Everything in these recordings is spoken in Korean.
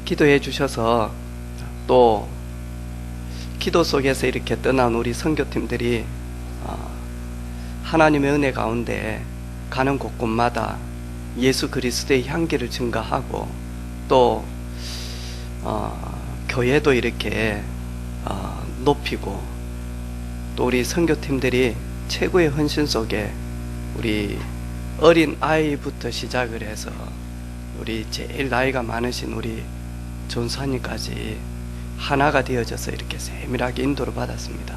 기도해 주셔서 또 기도 속에서 이렇게 떠난 우리 선교팀들이 하나님의 은혜 가운데 가는 곳곳마다 예수 그리스도의 향기를 증가하고 또 교회도 이렇게 높이고 또 우리 선교팀들이 최고의 헌신 속에 우리 어린 아이부터 시작을 해서 우리 제일 나이가 많으신 우리 전사님까지 하나가 되어져서 이렇게 세밀하게 인도를 받았습니다.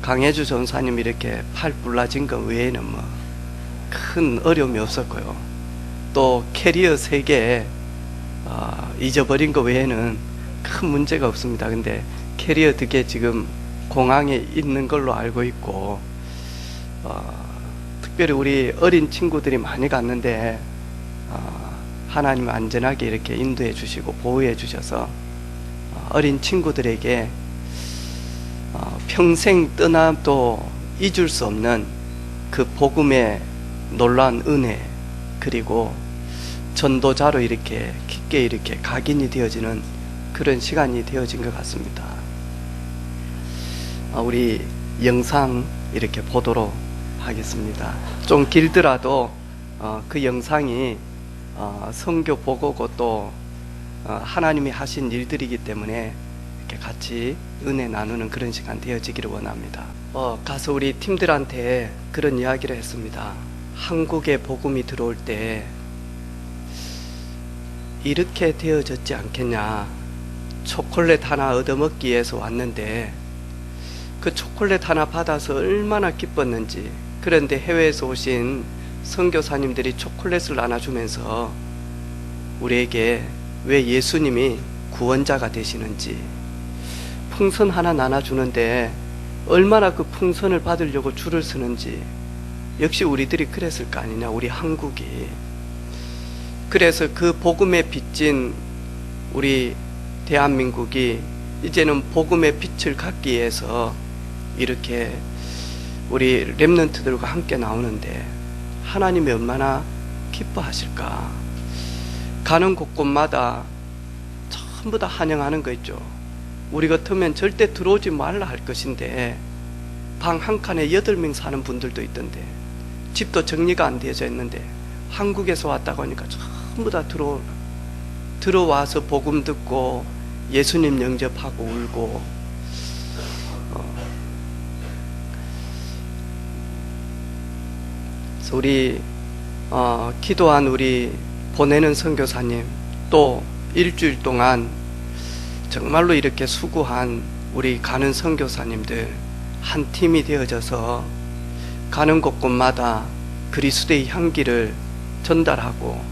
강혜주 전사님 이렇게 팔 불라진 것 외에는 뭐 큰 어려움이 없었고요. 또 캐리어 3개 잊어버린 것 외에는 큰 문제가 없습니다. 근데 캐리어 2개 지금 공항에 있는 걸로 알고 있고 특별히 우리 어린 친구들이 많이 갔는데 하나님 안전하게 이렇게 인도해 주시고 보호해 주셔서 어린 친구들에게 평생 떠나도 잊을 수 없는 그 복음의 놀라운 은혜, 그리고 전도자로 이렇게 깊게 이렇게 각인이 되어지는 그런 시간이 되어진 것 같습니다. 우리 영상 이렇게 보도록 하겠습니다. 좀 길더라도 그 영상이 선교 보고고 또 하나님이 하신 일들이기 때문에 이렇게 같이 은혜 나누는 그런 시간 되어지기를 원합니다. 가서 우리 팀들한테 그런 이야기를 했습니다. 한국에 복음이 들어올 때 이렇게 되어졌지 않겠냐. 초콜릿 하나 얻어먹기 위해서 왔는데 그 초콜릿 하나 받아서 얼마나 기뻤는지. 그런데 해외에서 오신 선교사님들이 초콜릿을 나눠주면서 우리에게 왜 예수님이 구원자가 되시는지, 풍선 하나 나눠주는데 얼마나 그 풍선을 받으려고 줄을 서는지, 역시 우리들이 그랬을 거 아니냐, 우리 한국이. 그래서 그 복음에 빚진 우리 대한민국이 이제는 복음의 빛을 갖기 위해서 이렇게 우리 렘넌트들과 함께 나오는데 하나님이 얼마나 기뻐하실까. 가는 곳곳마다 전부 다 환영하는 거 있죠. 우리 같으면 절대 들어오지 말라 할 것인데 방 한 칸에 8명 사는 분들도 있던데, 집도 정리가 안 되어져 있는데 한국에서 왔다고 하니까 전부 다 들어와서 복음 듣고 예수님 영접하고 울고. 그래서 우리 기도한 우리 보내는 선교사님, 또 일주일 동안 정말로 이렇게 수고한 우리 가는 선교사님들 한 팀이 되어져서 가는 곳곳마다 그리스도의 향기를 전달하고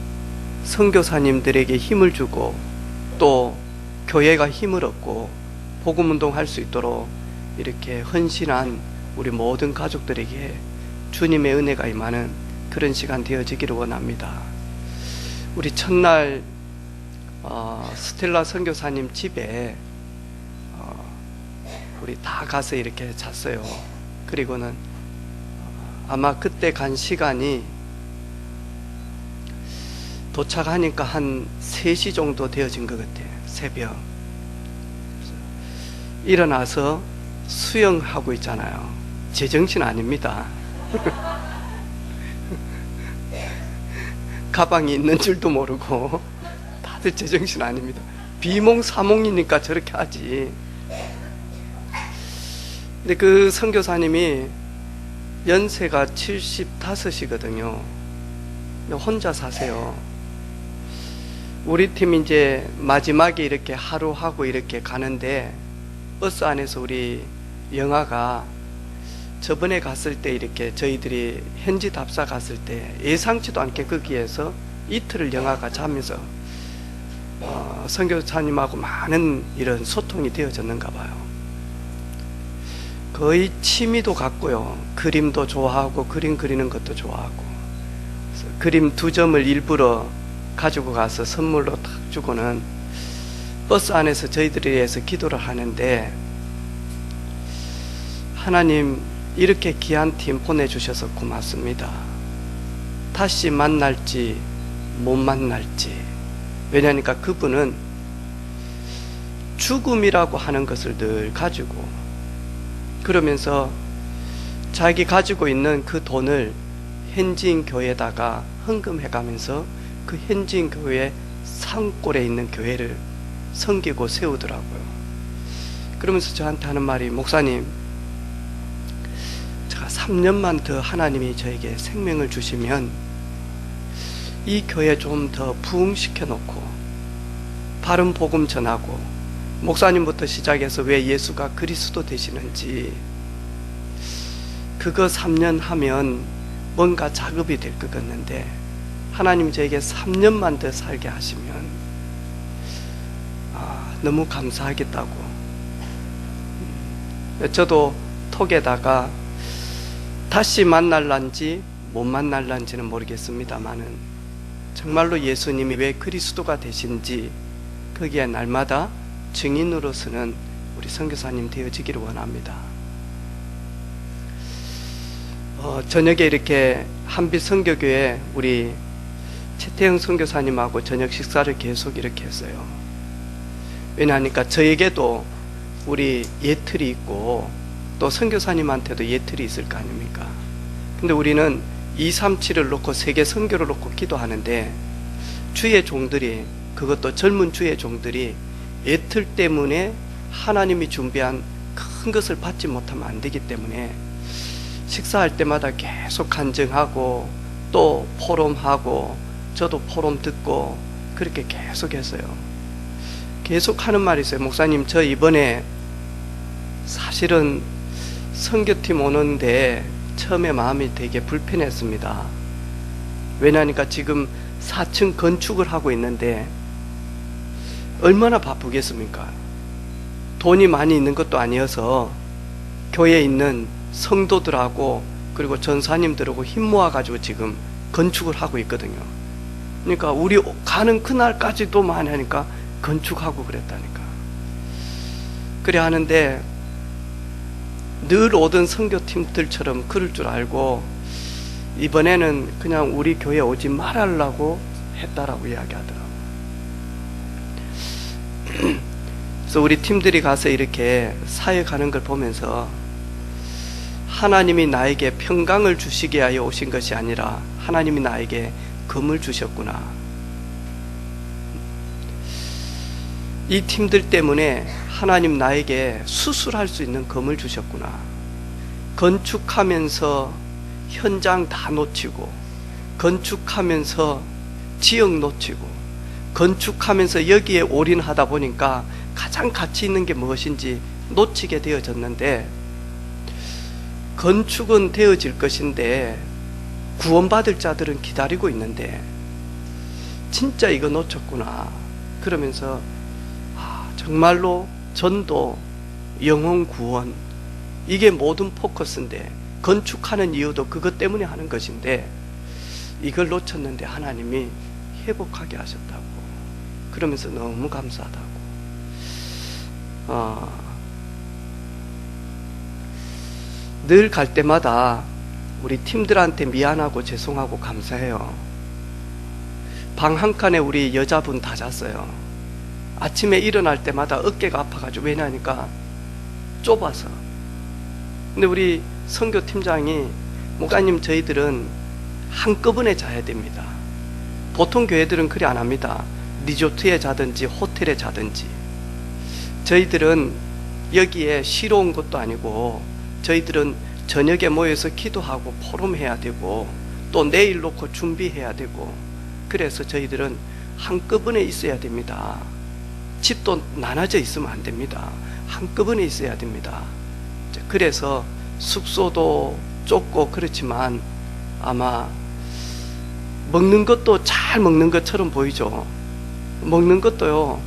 선교사님들에게 힘을 주고 또 교회가 힘을 얻고 복음운동 할 수 있도록 이렇게 헌신한 우리 모든 가족들에게 주님의 은혜가 임하는 그런 시간 되어지기를 원합니다. 우리 첫날 스텔라 선교사님 집에 우리 다 가서 이렇게 잤어요. 그리고는 아마 그때 간 시간이 도착하니까 한 3시 정도 되어진 것 같아요. 새벽. 일어나서 수영하고 있잖아요. 제정신 아닙니다. 가방이 있는 줄도 모르고 다들 제정신 아닙니다. 비몽사몽이니까 저렇게 하지. 근데 그 선교사님이 연세가 75이거든요. 혼자 사세요. 우리 팀 이제 마지막에 이렇게 하루 하고 이렇게 가는데 버스 안에서 우리 영아가 저번에 갔을 때 이렇게 저희들이 현지 답사 갔을 때 예상치도 않게 거기에서 이틀을 영아가 자면서 선교사님하고 많은 이런 소통이 되어졌는가 봐요. 거의 취미도 같고요. 그림도 좋아하고 그림 그리는 것도 좋아하고, 그림 2점을 일부러 가지고 가서 선물로 탁 주고는 버스 안에서 저희들에 의해서 기도를 하는데, 하나님 이렇게 귀한 팀 보내주셔서 고맙습니다. 다시 만날지 못 만날지 왜냐하니까 그분은 죽음이라고 하는 것을 늘 가지고, 그러면서 자기 가지고 있는 그 돈을 현지인 교회에다가 헌금해 가면서 그 현지인 교회 산골에 있는 교회를 섬기고 세우더라고요. 그러면서 저한테 하는 말이, 목사님, 제가 3년만 더 하나님이 저에게 생명을 주시면 이 교회 좀 더 부흥시켜 놓고 바른 복음 전하고, 목사님부터 시작해서 왜 예수가 그리스도 되시는지 그거 3년 하면 뭔가 작업이 될 것 같는데, 하나님 저에게 3년만 더 살게 하시면 너무 감사하겠다고. 저도 톡에다가 다시 만날란지 못 만날란지는 모르겠습니다만은 정말로 예수님이 왜 그리스도가 되신지 거기에 날마다 증인으로서는 우리 선교사님 되어지기를 원합니다. 저녁에 이렇게 한빛 선교교회 우리 최태영 선교사님하고 저녁 식사를 계속 이렇게 했어요. 왜냐하니까 저에게도 우리 예틀이 있고 또 선교사님한테도 예틀이 있을 거 아닙니까? 근데 우리는 237을 놓고 세계 선교를 놓고 기도하는데, 주의 종들이, 그것도 젊은 주의 종들이 예틀 때문에 하나님이 준비한 큰 것을 받지 못하면 안 되기 때문에 식사할 때마다 계속 간증하고 또 포럼하고 저도 포럼 듣고 그렇게 계속 했어요. 계속 하는 말이 있어요. 목사님, 저 이번에 사실은 선교팀 오는데 처음에 마음이 되게 불편했습니다. 왜냐하니까 지금 4층 건축을 하고 있는데 얼마나 바쁘겠습니까? 돈이 많이 있는 것도 아니어서 교회에 있는 성도들하고 그리고 전사님들하고 힘 모아가지고 지금 건축을 하고 있거든요. 그러니까 우리 가는 그날까지도 많이 하니까 건축하고 그랬다니까. 그래 하는데 늘 오던 선교팀들처럼 그럴 줄 알고 이번에는 그냥 우리 교회 오지 말으려고 했다라고 이야기하더라고요. 그래서 우리 팀들이 가서 이렇게 사역하는 걸 보면서 하나님이 나에게 평강을 주시기 위하여 오신 것이 아니라 하나님이 나에게 금을 주셨구나. 이 팀들 때문에 하나님 나에게 수술할 수 있는 금을 주셨구나. 건축하면서 현장 다 놓치고, 건축하면서 지역 놓치고, 건축하면서 여기에 올인하다 보니까 가장 가치 있는 게 무엇인지 놓치게 되어졌는데, 건축은 되어질 것인데 구원받을 자들은 기다리고 있는데 진짜 이거 놓쳤구나. 그러면서 정말로 전도, 영혼 구원, 이게 모든 포커스인데, 건축하는 이유도 그것 때문에 하는 것인데 이걸 놓쳤는데 하나님이 회복하게 하셨다고. 그러면서 너무 감사하다고. 늘 갈 때마다 우리 팀들한테 미안하고 죄송하고 감사해요. 방 한 칸에 우리 여자분 다 잤어요. 아침에 일어날 때마다 어깨가 아파가지고. 왜냐하니까 좁아서. 근데 우리 선교팀장이, 목사님 저희들은 한꺼번에 자야 됩니다. 보통 교회들은 그리 안 합니다. 리조트에 자든지 호텔에 자든지. 저희들은 여기에 쉬러 온 것도 아니고 저희들은 저녁에 모여서 기도하고 포럼해야 되고 또 내일 놓고 준비해야 되고, 그래서 저희들은 한꺼번에 있어야 됩니다. 집도 나눠져 있으면 안 됩니다. 한꺼번에 있어야 됩니다. 그래서 숙소도 좁고 그렇지만 아마 먹는 것도 잘 먹는 것처럼 보이죠. 먹는 것도요.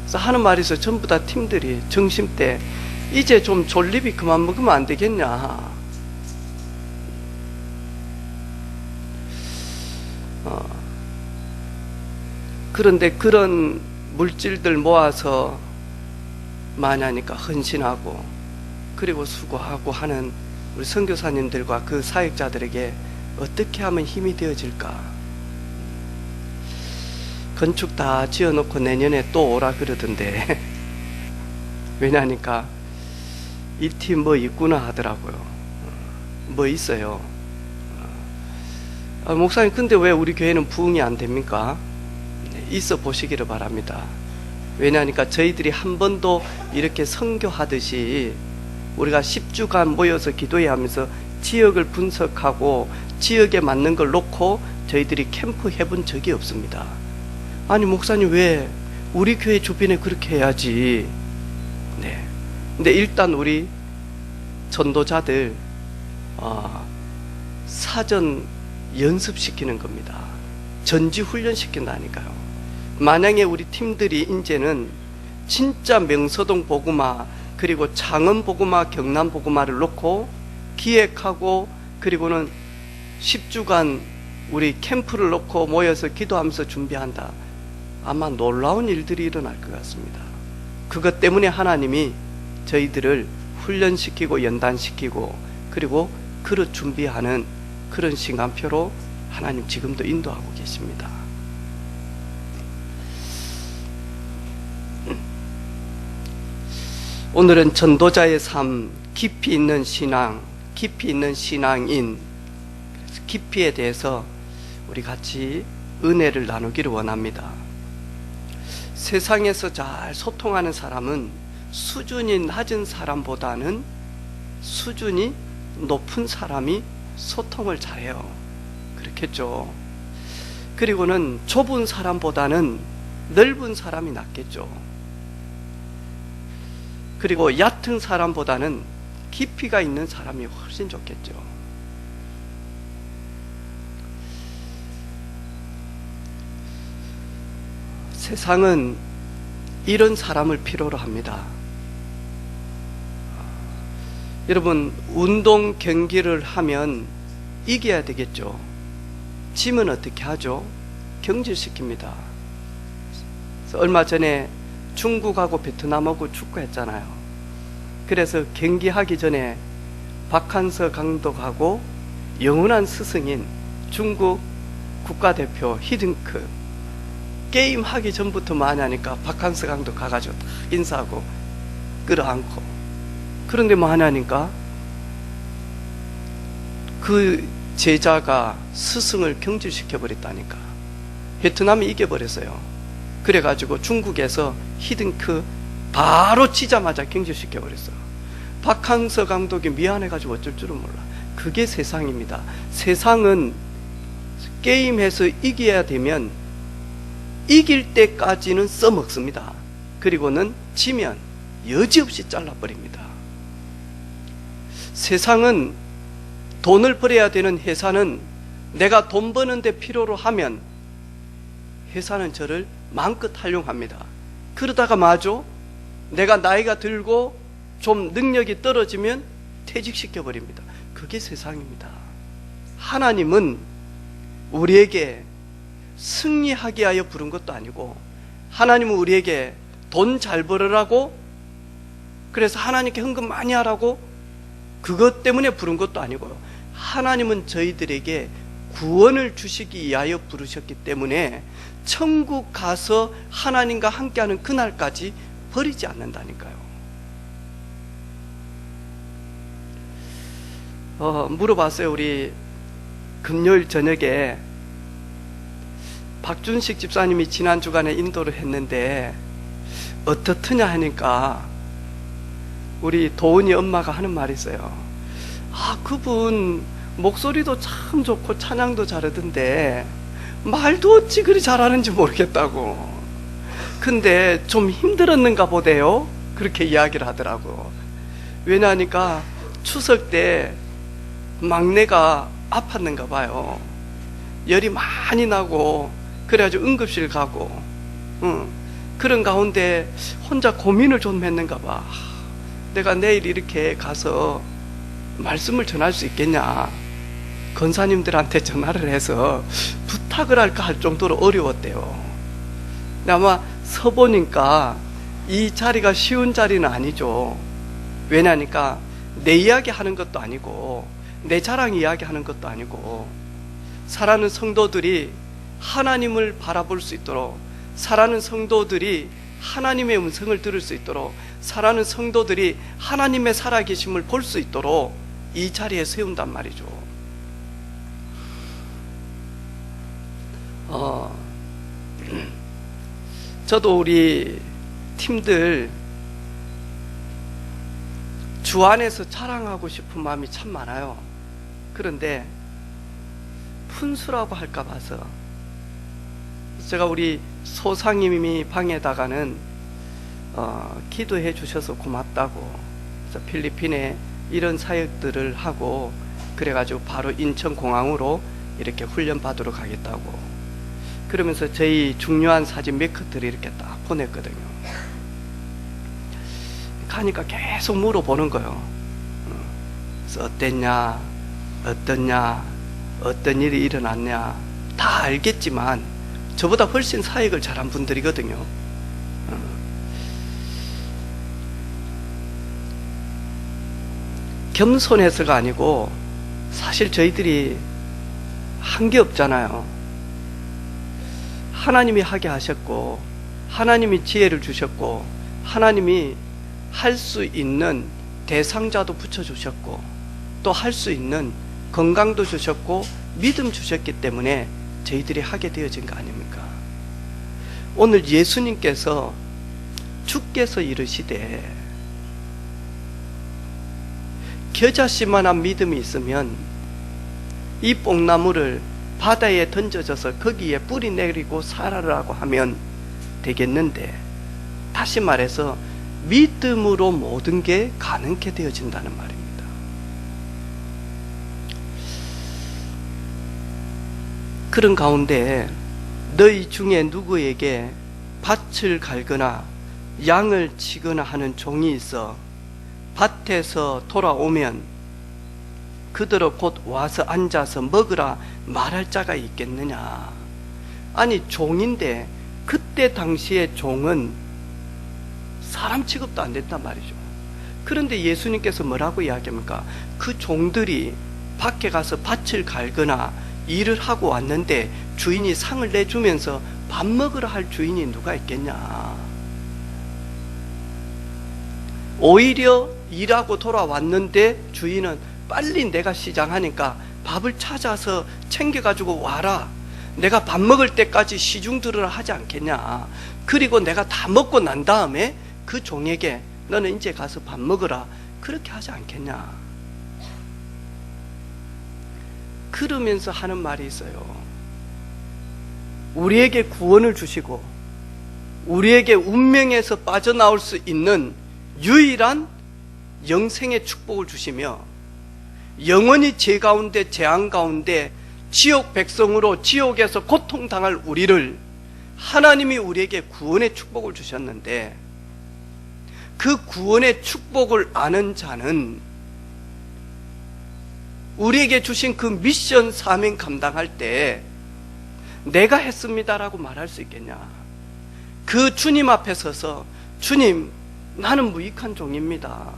그래서 하는 말이 있어요. 전부 다 팀들이 점심때 이제 좀 졸립이 그만 먹으면 안 되겠냐. 그런데 그런 물질들 모아서 많이 하니까 헌신하고 그리고 수고하고 하는 우리 선교사님들과 그 사역자들에게 어떻게 하면 힘이 되어질까. 건축 다 지어놓고 내년에 또 오라 그러던데 왜냐하니까 이 팀 뭐 있구나 하더라고요. 뭐 있어요. 목사님 근데 왜 우리 교회는 부흥이 안 됩니까? 있어 보시기를 바랍니다. 왜냐하니까 저희들이 한 번도 이렇게 선교하듯이 우리가 10주간 모여서 기도해야 하면서 지역을 분석하고 지역에 맞는 걸 놓고 저희들이 캠프 해본 적이 없습니다. 아니 목사님 왜 우리 교회 주변에 그렇게 해야지. 네. 근데 일단 우리 전도자들 사전 연습시키는 겁니다. 전지 훈련시킨다니까요. 만약에 우리 팀들이 이제는 진짜 명서동 복음화 그리고 창원 복음화 경남 복음화를 놓고 기획하고 그리고는 10주간 우리 캠프를 놓고 모여서 기도하면서 준비한다. 아마 놀라운 일들이 일어날 것 같습니다. 그것 때문에 하나님이 저희들을 훈련시키고 연단시키고 그리고 그릇 준비하는 그런 시간표로 하나님 지금도 인도하고 계십니다. 오늘은 전도자의 삶, 깊이 있는 신앙, 깊이 있는 신앙인, 깊이에 대해서 우리 같이 은혜를 나누기를 원합니다. 세상에서 잘 소통하는 사람은 수준이 낮은 사람보다는 수준이 높은 사람이 소통을 잘해요. 그렇겠죠. 그리고는 좁은 사람보다는 넓은 사람이 낫겠죠. 그리고 얕은 사람보다는 깊이가 있는 사람이 훨씬 좋겠죠. 세상은 이런 사람을 필요로 합니다. 여러분, 운동 경기를 하면 이겨야 되겠죠. 지면 어떻게 하죠? 경질시킵니다. 얼마 전에 중국하고 베트남하고 축구했잖아요. 그래서 경기하기 전에 박한서 감독하고 영원한 스승인 중국 국가대표 히딩크 게임 하기 전부터 많이 하니까 박한서 감독 가가지고 딱 인사하고 끌어안고, 그런데 뭐 하냐니까 그 제자가 스승을 경질시켜 버렸다니까. 베트남이 이겨버렸어요. 그래가지고 중국에서 히딩크 바로 치자마자 경질시켜 버렸어요. 박항서 감독이 미안해가지고 어쩔 줄은 몰라. 그게 세상입니다. 세상은 게임에서 이겨야 되면 이길 때까지는 써먹습니다. 그리고는 지면 여지없이 잘라버립니다. 세상은 돈을 벌어야 되는 회사는 내가 돈 버는데 필요로 하면 회사는 저를 마음껏 활용합니다. 그러다가 마저 내가 나이가 들고 좀 능력이 떨어지면 퇴직시켜버립니다. 그게 세상입니다. 하나님은 우리에게 승리하게 하여 부른 것도 아니고, 하나님은 우리에게 돈 잘 벌으라고, 그래서 하나님께 헌금 많이 하라고 그것 때문에 부른 것도 아니고요. 하나님은 저희들에게 구원을 주시기 위하여 부르셨기 때문에 천국 가서 하나님과 함께하는 그날까지 버리지 않는다니까요. 물어봤어요. 우리 금요일 저녁에 박준식 집사님이 지난 주간에 인도를 했는데 어떻느냐 하니까 우리 도은이 엄마가 하는 말이 있어요. 그분 목소리도 참 좋고 찬양도 잘하던데 말도 어찌 그리 잘하는지 모르겠다고. 근데 좀 힘들었는가 보대요. 그렇게 이야기를 하더라고. 왜냐하니까 추석 때 막내가 아팠는가 봐요. 열이 많이 나고 그래가지고 응급실 가고 그런 가운데 혼자 고민을 좀 했는가 봐. 내가 내일 이렇게 가서 말씀을 전할 수 있겠냐, 권사님들한테 전화를 해서 부탁을 할까 할 정도로 어려웠대요. 근데 아마 서보니까 이 자리가 쉬운 자리는 아니죠. 왜냐니까 내 이야기 하는 것도 아니고 내 자랑 이야기 하는 것도 아니고, 사랑하는 성도들이 하나님을 바라볼 수 있도록 사랑하는 성도들이 하나님의 음성을 들을 수 있도록, 사랑하는 성도들이 하나님의 살아계심을 볼 수 있도록 이 자리에 세운단 말이죠. 저도 우리 팀들 주 안에서 자랑하고 싶은 마음이 참 많아요. 그런데 푼수라고 할까 봐서 제가 우리 소상님이 방에다가는 기도해 주셔서 고맙다고, 그래서 필리핀에 이런 사역들을 하고 그래가지고 바로 인천공항으로 이렇게 훈련 받으러 가겠다고, 그러면서 저희 중요한 사진 몇 컷들을 이렇게 딱 보냈거든요. 가니까 계속 물어보는 거예요. 그래서 어땠냐, 어떻냐, 어떤 일이 일어났냐, 다 알겠지만 저보다 훨씬 사역을 잘한 분들이거든요. 겸손해서가 아니고 사실 저희들이 한 게 없잖아요. 하나님이 하게 하셨고, 하나님이 지혜를 주셨고, 하나님이 할 수 있는 대상자도 붙여주셨고, 또 할 수 있는 건강도 주셨고 믿음 주셨기 때문에 저희들이 하게 되어진 거 아닙니까? 오늘 예수님께서 주께서 이르시되 겨자씨만한 믿음이 있으면 이 뽕나무를 바다에 던져져서 거기에 뿌리 내리고 살아라고 하면 되겠는데, 다시 말해서 믿음으로 모든 게 가능케 되어진다는 말입니다. 그런 가운데 너희 중에 누구에게 밭을 갈거나 양을 치거나 하는 종이 있어 밭에서 돌아오면 그대로 곧 와서 앉아서 먹으라 말할 자가 있겠느냐. 아니, 종인데 그때 당시에 종은 사람 취급도 안 됐단 말이죠. 그런데 예수님께서 뭐라고 이야기합니까? 그 종들이 밖에 가서 밭을 갈거나 일을 하고 왔는데 주인이 상을 내주면서 밥 먹으라 할 주인이 누가 있겠냐. 오히려 일하고 돌아왔는데 주인은 빨리 내가 시장하니까 밥을 찾아서 챙겨가지고 와라, 내가 밥 먹을 때까지 시중 들으라 하지 않겠냐. 그리고 내가 다 먹고 난 다음에 그 종에게 너는 이제 가서 밥 먹으라, 그렇게 하지 않겠냐. 그러면서 하는 말이 있어요. 우리에게 구원을 주시고 우리에게 운명에서 빠져나올 수 있는 유일한 영생의 축복을 주시며, 영원히 죄 가운데 재앙 가운데 지옥 백성으로 지옥에서 고통당할 우리를 하나님이 우리에게 구원의 축복을 주셨는데, 그 구원의 축복을 아는 자는 우리에게 주신 그 미션 사명 감당할 때 내가 했습니다라고 말할 수 있겠냐. 그 주님 앞에 서서 주님, 나는 무익한 종입니다.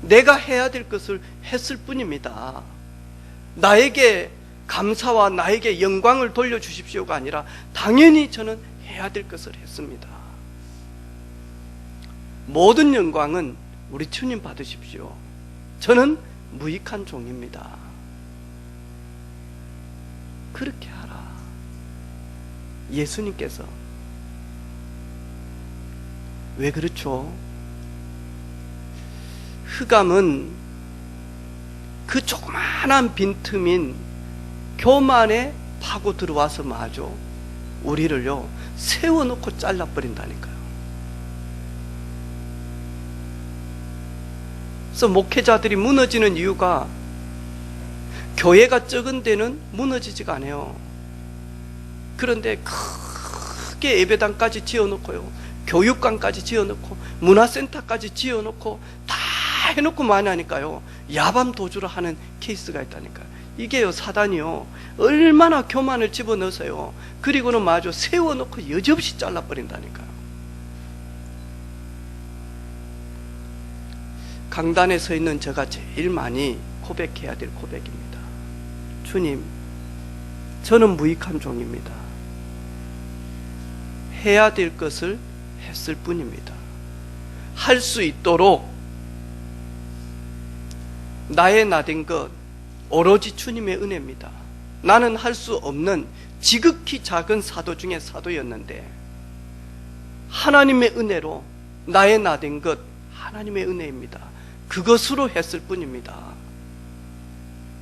내가 해야 될 것을 했을 뿐입니다. 나에게 감사와 나에게 영광을 돌려주십시오가 아니라 당연히 저는 해야 될 것을 했습니다. 모든 영광은 우리 주님 받으십시오. 저는 무익한 종입니다. 그렇게 하라. 예수님께서. 왜 그렇죠? 흑암은 그 조그마한 빈틈인 교만에 파고 들어와서 마저 우리를요 세워놓고 잘라버린다니까요. 그래서 목회자들이 무너지는 이유가 교회가 적은 데는 무너지지가 않아요. 그런데 크게 예배당까지 지어놓고요, 교육관까지 지어놓고 문화센터까지 지어놓고 다 해놓고 많이 하니까요 야밤 도주를 하는 케이스가 있다니까요. 이게요 사단이요 얼마나 교만을 집어넣어서요 그리고는 마저 세워놓고 여지없이 잘라버린다니까요. 강단에 서 있는 제가 제일 많이 고백해야 될 고백입니다. 주님, 저는 무익한 종입니다. 해야 될 것을 했을 뿐입니다. 할 수 있도록 나의 나된 것 오로지 주님의 은혜입니다. 나는 할 수 없는 지극히 작은 사도 중에 사도였는데 하나님의 은혜로 나의 나된 것 하나님의 은혜입니다. 그것으로 했을 뿐입니다.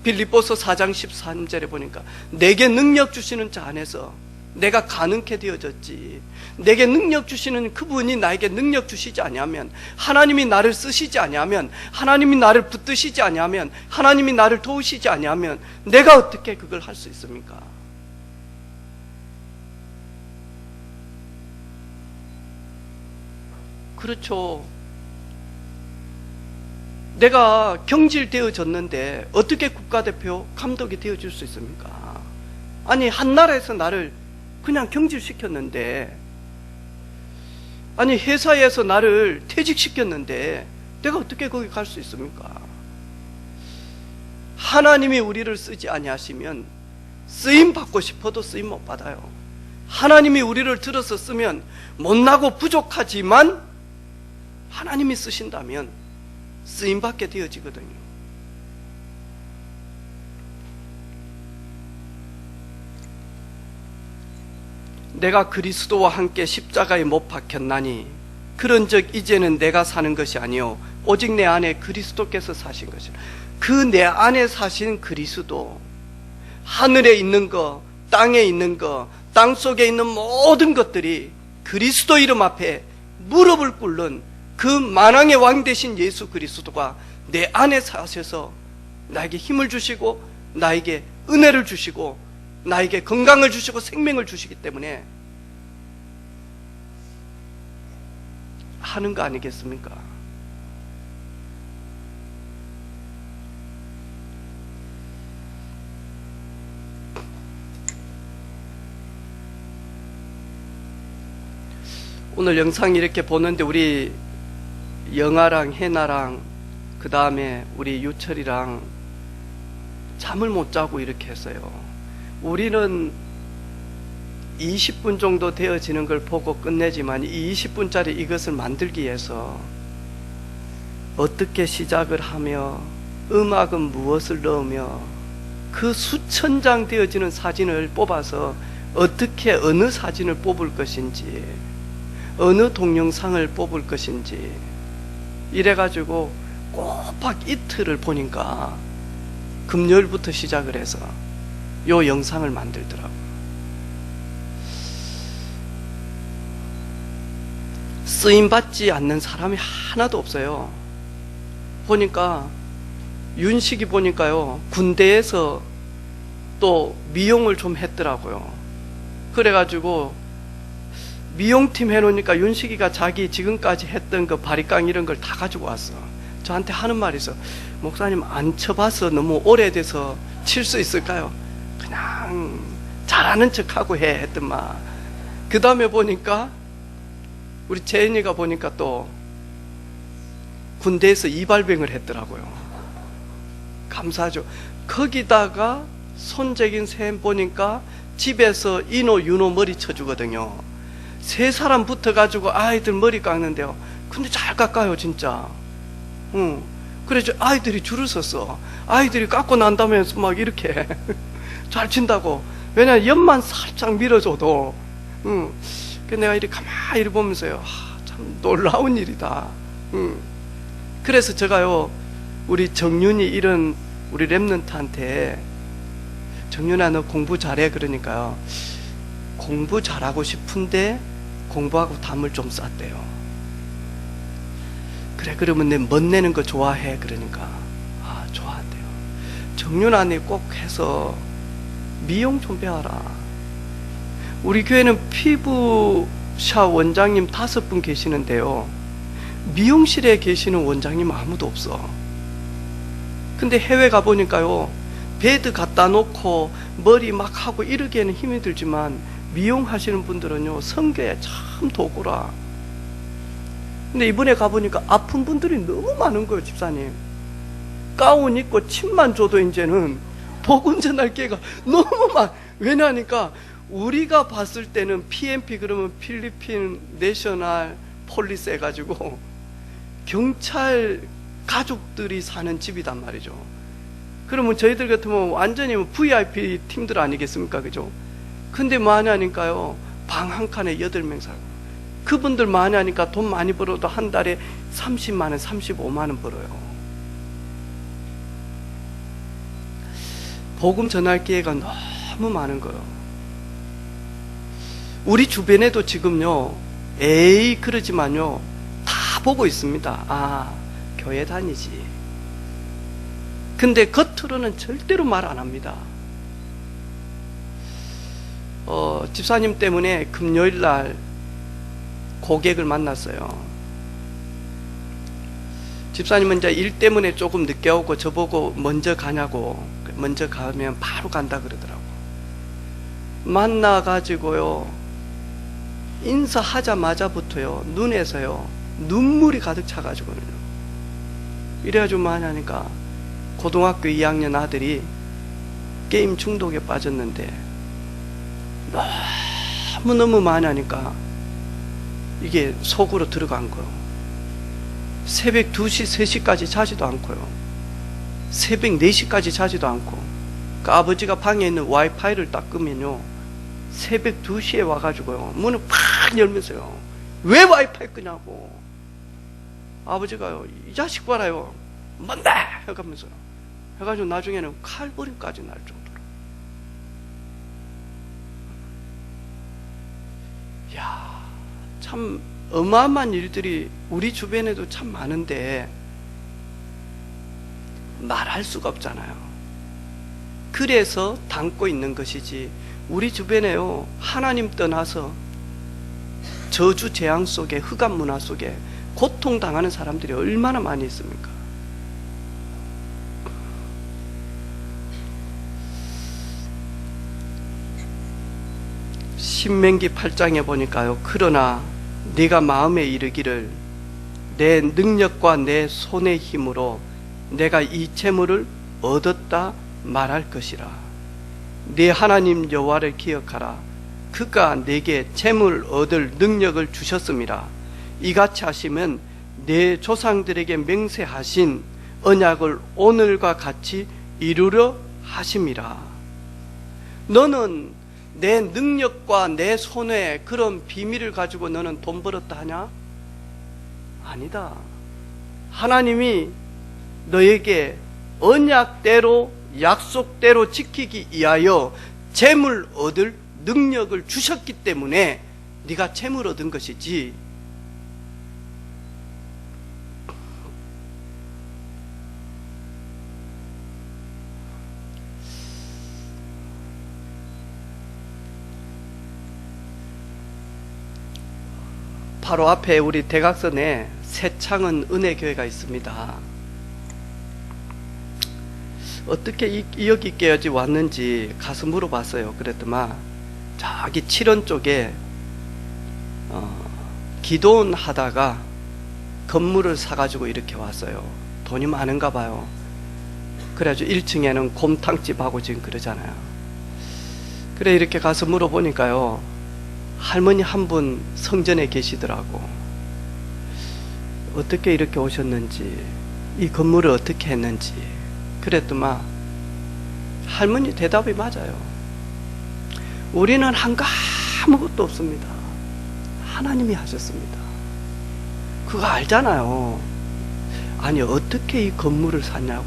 빌립보서 4장 13절에 보니까 내게 능력 주시는 자 안에서 내가 가능케 되어졌지, 내게 능력 주시는 그분이 나에게 능력 주시지 아니하면, 하나님이 나를 쓰시지 아니하면, 하나님이 나를 붙드시지 아니하면, 하나님이 나를 도우시지 아니하면 내가 어떻게 그걸 할 수 있습니까? 그렇죠. 내가 경질되어졌는데 어떻게 국가대표 감독이 되어줄 수 있습니까? 아니, 한 나라에서 나를 그냥 경질시켰는데, 아니 회사에서 나를 퇴직시켰는데 내가 어떻게 거기 갈 수 있습니까? 하나님이 우리를 쓰지 아니하시면 쓰임 받고 싶어도 쓰임 못 받아요. 하나님이 우리를 들어서 쓰면 못나고 부족하지만 하나님이 쓰신다면 쓰임 받게 되어지거든요. 내가 그리스도와 함께 십자가에 못 박혔나니 그런즉 이제는 내가 사는 것이 아니요 오직 내 안에 그리스도께서 사신 것이라. 그 내 안에 사신 그리스도, 하늘에 있는 것, 땅에 있는 것, 땅 속에 있는 모든 것들이 그리스도 이름 앞에 무릎을 꿇는 그 만왕의 왕 되신 예수 그리스도가 내 안에 사셔서 나에게 힘을 주시고 나에게 은혜를 주시고 나에게 건강을 주시고 생명을 주시기 때문에 하는 거 아니겠습니까? 오늘 영상 이렇게 보는데 우리 영아랑 해나랑 그 다음에 우리 유철이랑 잠을 못 자고 이렇게 했어요. 우리는 20분 정도 되어지는 걸 보고 끝내지만 이 20분짜리 이것을 만들기 위해서 어떻게 시작을 하며 음악은 무엇을 넣으며 그 수천 장 되어지는 사진을 뽑아서 어떻게 어느 사진을 뽑을 것인지 어느 동영상을 뽑을 것인지 이래가지고 꼬박 이틀을 보니까 금요일부터 시작을 해서 요 영상을 만들더라고요. 쓰임받지 않는 사람이 하나도 없어요. 보니까 윤식이 보니까요 군대에서 또 미용을 좀 했더라고요. 그래가지고 미용팀 해놓으니까 윤식이가 자기 지금까지 했던 그 바리깡 이런 걸 다 가지고 왔어. 저한테 하는 말이 있어. 목사님 안 쳐봐서 너무 오래돼서 칠 수 있을까요? 그냥 잘하는 척하고 해 했더만. 그 다음에 보니까 우리 재인이가 보니까 또 군대에서 이발병을 했더라고요. 감사하죠. 거기다가 손재긴 쌤 보니까 집에서 인호 윤호 머리 쳐주거든요. 세 사람 붙어가지고 아이들 머리 깎는데요. 근데 잘 깎아요 진짜. 그래서 아이들이 줄을 섰어. 아이들이 깎고 난다면서 막 이렇게 잘 친다고. 왜냐면 옆만 살짝 밀어줘도. 내가 이렇게 가만히 보면서요, 참 놀라운 일이다. 그래서 제가요 우리 정윤이 이런 우리 랩런트한테 정윤아 너 공부 잘해 그러니까요 공부 잘하고 싶은데 공부하고 담을 좀 쌌대요. 그래 그러면 내 멋내는 거 좋아해 그러니까 좋아한대요. 정윤아 네 꼭 해서 미용 좀 배워라. 우리 교회는 피부샤 원장님 5분 계시는데요 미용실에 계시는 원장님 아무도 없어. 근데 해외 가보니까요 베드 갖다 놓고 머리 막 하고 이러기에는 힘이 들지만 미용하시는 분들은요 성교에 참 도구라. 근데 이번에 가보니까 아픈 분들이 너무 많은 거예요. 집사님 가운 입고 침만 줘도 이제는 복 운전할 기회가 너무 많. 왜냐하니까 우리가 봤을 때는 PNP 그러면 필리핀 내셔널 폴리스 해가지고 경찰 가족들이 사는 집이단 말이죠. 그러면 저희들 같으면 완전히 VIP 팀들 아니겠습니까? 그죠? 근데 많이 하니까요, 방 한 칸에 8명 살고, 그분들 많이 하니까 돈 많이 벌어도 한 달에 30만 원, 35만 원 벌어요. 복음 전할 기회가 너무 많은 거예요. 우리 주변에도 지금요, 에이 그러지만요, 다 보고 있습니다. 아, 교회 다니지. 근데 겉으로는 절대로 말 안 합니다. 집사님 때문에 금요일 날 고객을 만났어요. 집사님은 이제 일 때문에 조금 늦게 오고 저보고 먼저 가냐고, 먼저 가면 바로 간다 그러더라고. 만나가지고요, 인사하자마자부터요, 눈에서요, 눈물이 가득 차가지고는요. 이래가지고 많이 하니까 고등학교 2학년 아들이 게임 중독에 빠졌는데 너무너무 많이 하니까 이게 속으로 들어간 거예요. 새벽 2시, 3시까지 자지도 않고요. 새벽 4시까지 자지도 않고. 그 아버지가 방에 있는 와이파이를 딱 끄면요, 새벽 2시에 와가지고요, 문을 팍 열면서요, 왜 와이파이 끄냐고. 아버지가요, 이 자식 봐라요, 뭔데? 해가면서요. 해가지고 나중에는 칼부림까지 날 정도로. 야, 참 어마어마한 일들이 우리 주변에도 참 많은데 말할 수가 없잖아요. 그래서 담고 있는 것이지, 우리 주변에요, 하나님 떠나서 저주 재앙 속에, 흑암 문화 속에 고통당하는 사람들이 얼마나 많이 있습니까? 신명기 8장에 보니까요, 그러나 네가 마음에 이르기를 내 능력과 내 손의 힘으로 내가 이 재물을 얻었다 말할 것이라. 네 하나님 여호와를 기억하라. 그가 네게 재물 얻을 능력을 주셨음이라. 이같이 하시면 네 조상들에게 맹세하신 언약을 오늘과 같이 이루려 하심이라. 너는 내 능력과 내 손에 그런 비밀을 가지고 너는 돈 벌었다 하냐? 아니다. 하나님이 너에게 언약대로, 약속대로 지키기 위하여 재물 얻을 능력을 주셨기 때문에 네가 재물 얻은 것이지, 바로 앞에 우리 대각선에 새창은 은혜교회가 있습니다. 어떻게 여기 깨어지 왔는지 가서 물어봤어요. 그랬더만 저기 7원 쪽에 기도원 하다가 건물을 사가지고 이렇게 왔어요. 돈이 많은가 봐요. 그래가지고 1층에는 곰탕집하고 지금 그러잖아요. 그래 이렇게 가서 물어보니까요, 할머니 한 분 성전에 계시더라고. 어떻게 이렇게 오셨는지, 이 건물을 어떻게 했는지 그랬더만 할머니 대답이 맞아요. 우리는 한 거 아무것도 없습니다. 하나님이 하셨습니다. 그거 알잖아요. 아니 어떻게 이 건물을 샀냐고.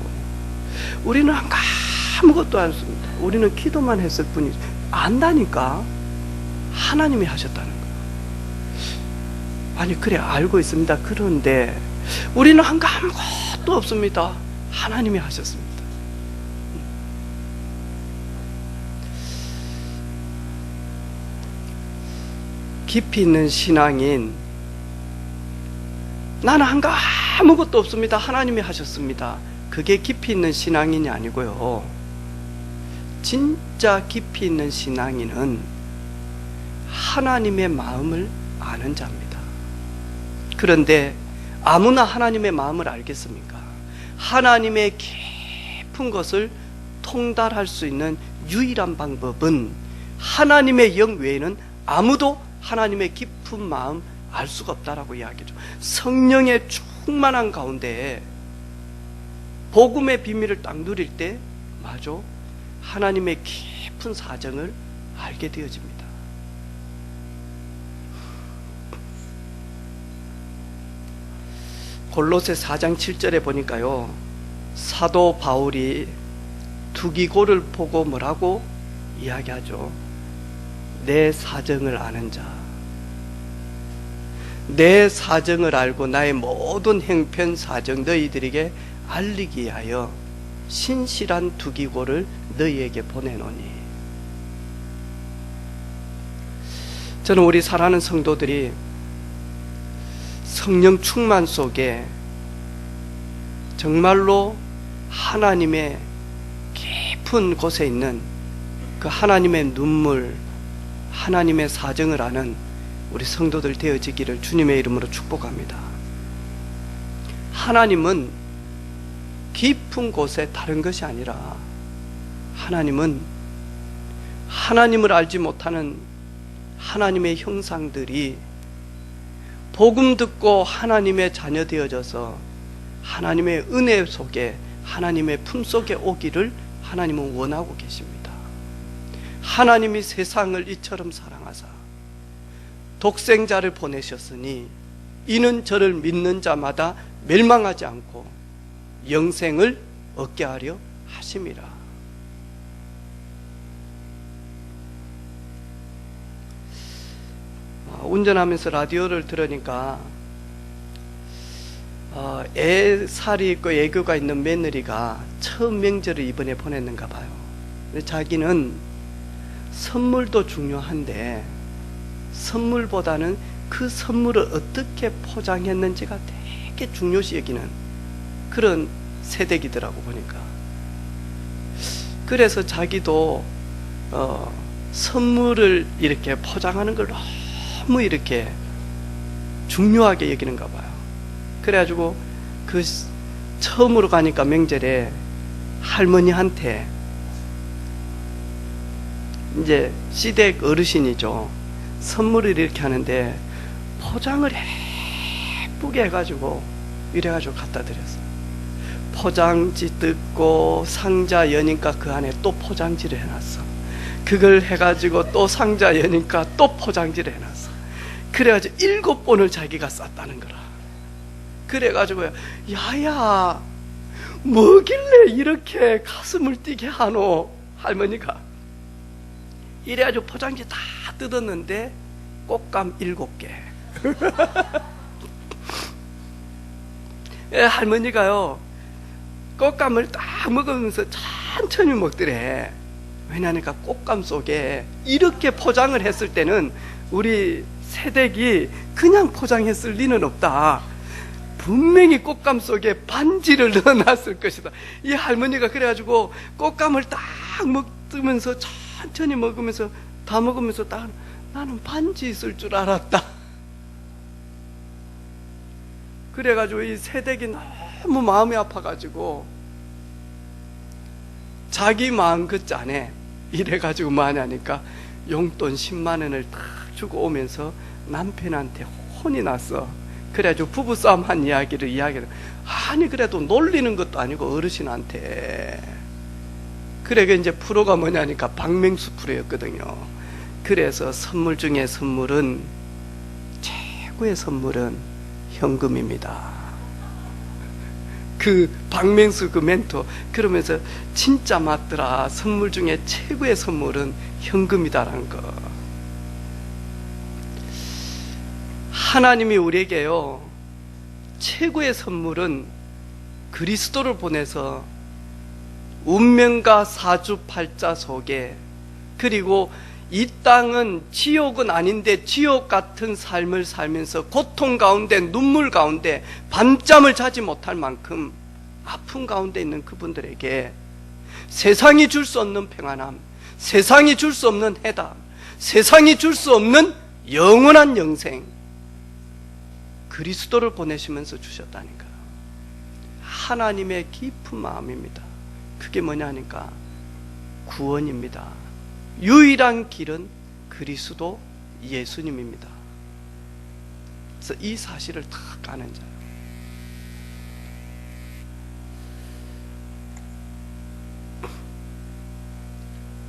우리는 한 거 아무것도 안 했습니다. 우리는 기도만 했을 뿐이지. 안다니까. 하나님이 하셨다는 거예요. 아니 그래 알고 있습니다. 그런데 우리는 한 거 아무것도 없습니다. 하나님이 하셨습니다. 깊이 있는 신앙인, 나는 한 거 아무것도 없습니다. 하나님이 하셨습니다. 그게 깊이 있는 신앙인이 아니고요. 진짜 깊이 있는 신앙인은 하나님의 마음을 아는 자입니다. 그런데 아무나 하나님의 마음을 알겠습니까? 하나님의 깊은 것을 통달할 수 있는 유일한 방법은 하나님의 영 외에는 아무도 하나님의 깊은 마음 알 수가 없다라고 이야기죠. 성령의 충만한 가운데 복음의 비밀을 딱 누릴 때 맞아 하나님의 깊은 사정을 알게 되어집니다. 골로새 4장 7절에 보니까요, 사도 바울이 두기고를 보고 뭐라고 이야기하죠? 내 사정을 아는 자, 내 사정을 알고 나의 모든 형편 사정 너희들에게 알리기 위하여 신실한 두기고를 너희에게 보내노니. 저는 우리 사랑하는 성도들이 성령 충만 속에 정말로 하나님의 깊은 곳에 있는 그 하나님의 눈물, 하나님의 사정을 아는 우리 성도들 되어지기를 주님의 이름으로 축복합니다. 하나님은 깊은 곳에 다른 것이 아니라 하나님은 하나님을 알지 못하는 하나님의 형상들이 복음 듣고 하나님의 자녀 되어져서 하나님의 은혜 속에 하나님의 품속에 오기를 하나님은 원하고 계십니다. 하나님이 세상을 이처럼 사랑하사 독생자를 보내셨으니 이는 저를 믿는 자마다 멸망하지 않고 영생을 얻게 하려 하심이라. 운전하면서 라디오를 들으니까 애살이 있고 애교가 있는 며느리가 처음 명절을 이번에 보냈는가 봐요. 자기는 선물도 중요한데 선물보다는 그 선물을 어떻게 포장했는지가 되게 중요시 여기는 그런 세대기더라고 보니까. 그래서 자기도 선물을 이렇게 포장하는 걸 너무 이렇게 중요하게 여기는가 봐요. 그래가지고 그 처음으로 가니까 명절에 할머니한테 이제 시댁 어르신이죠. 선물을 이렇게 하는데 포장을 예쁘게 해가지고 이래가지고 갖다 드렸어요. 포장지 뜯고 상자 여니까 그 안에 또 포장지를 해놨어. 그걸 해가지고 또 상자 여니까 또 포장지를 해놨어. 그래가지고 7번을 자기가 쌌다는 거라. 그래가지고요, 야야 뭐길래 이렇게 가슴을 뛰게 하노 할머니가. 이래가지고 포장지 다 뜯었는데 꽃감 7개. 할머니가요 꽃감을 딱 먹으면서 천천히 먹더래. 왜냐니까 꽃감 속에 이렇게 포장을 했을 때는 우리 새댁이 그냥 포장했을 리는 없다. 분명히 꽃감 속에 반지를 넣어놨을 것이다. 이 할머니가 그래가지고 꽃감을 딱 먹으면서 천천히 먹으면서 다 먹으면서 딱 나는 반지 있을 줄 알았다. 그래가지고 이 새댁이 너무 마음이 아파가지고 자기 마음 끝잔에 이래가지고 뭐하냐니까 용돈 10만 원을 딱 주고 오면서 남편한테 혼이 났어. 그래가지고 부부싸움 한 이야기를 이야기를. 아니 그래도 놀리는 것도 아니고 어르신한테. 그래 이제 프로가 뭐냐니까 박명수 프로였거든요. 그래서 선물 중에 선물은 최고의 선물은 현금입니다. 그 박명수 그 멘토 그러면서 진짜 맞더라. 선물 중에 최고의 선물은 현금이다라는 거. 하나님이 우리에게요 최고의 선물은 그리스도를 보내서 운명과 사주팔자 속에, 그리고 이 땅은 지옥은 아닌데 지옥 같은 삶을 살면서 고통 가운데 눈물 가운데 밤잠을 자지 못할 만큼 아픔 가운데 있는 그분들에게 세상이 줄 수 없는 평안함, 세상이 줄 수 없는 해답, 세상이 줄 수 없는 영원한 영생, 그리스도를 보내시면서 주셨다니까. 하나님의 깊은 마음입니다. 그게 뭐냐 하니까 구원입니다. 유일한 길은 그리스도 예수님입니다. 그래서 이 사실을 다 까는 자예요.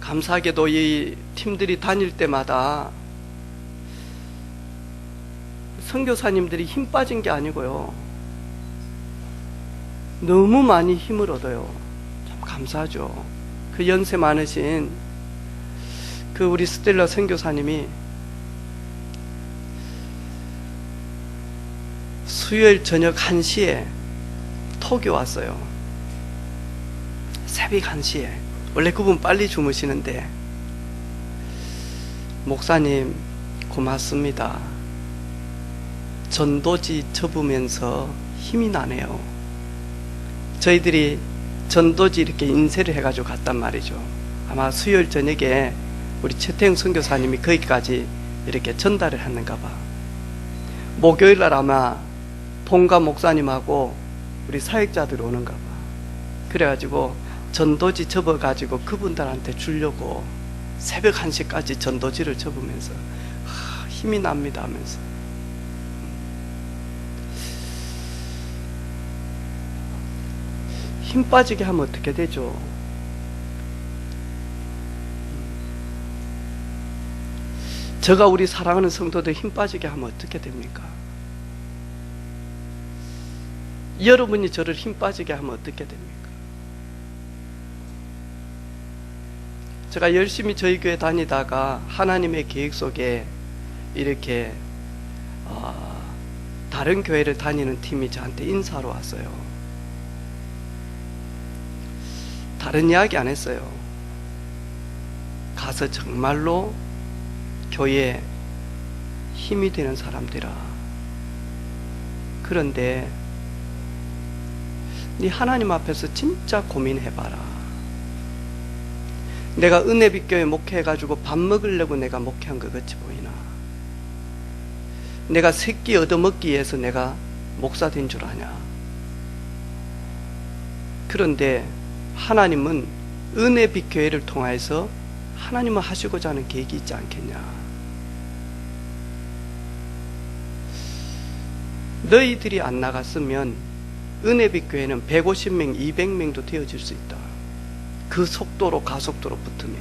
감사하게도 이 팀들이 다닐 때마다 선교사님들이 힘 빠진 게 아니고요, 너무 많이 힘을 얻어요. 참 감사하죠. 그 연세 많으신 그 우리 스텔라 선교사님이 수요일 저녁 1시에 톡이 왔어요. 새벽 1시에. 원래 그분 빨리 주무시는데, 목사님 고맙습니다. 전도지 접으면서 힘이 나네요. 저희들이 전도지 이렇게 인쇄를 해가지고 갔단 말이죠. 아마 수요일 저녁에 우리 최태영 선교사님이 거기까지 이렇게 전달을 했는가 봐. 목요일날 아마 본가 목사님하고 우리 사역자들 오는가 봐. 그래가지고 전도지 접어가지고 그분들한테 주려고 새벽 1시까지 전도지를 접으면서 힘이 납니다 하면서. 힘 빠지게 하면 어떻게 되죠? 제가 우리 사랑하는 성도들 힘 빠지게 하면 어떻게 됩니까? 여러분이 저를 힘 빠지게 하면 어떻게 됩니까? 제가 열심히 저희 교회 다니다가 하나님의 계획 속에 이렇게 다른 교회를 다니는 팀이 저한테 인사로 왔어요. 다른 이야기 안 했어요. 가서 정말로 교회에 힘이 되는 사람들아, 그런데 네 하나님 앞에서 진짜 고민해봐라. 내가 은혜빛교회 목회해가지고 밥 먹으려고 내가 목회한 것 같이 보이나? 내가 새끼 얻어먹기 위해서 내가 목사 된 줄 아냐? 그런데 하나님은 은혜빛교회를 통해서 하나님은 하시고자 하는 계획이 있지 않겠냐? 너희들이 안 나갔으면 은혜빛교회는 150명, 200명도 되어질 수 있다. 그 속도로, 가속도로 붙으면.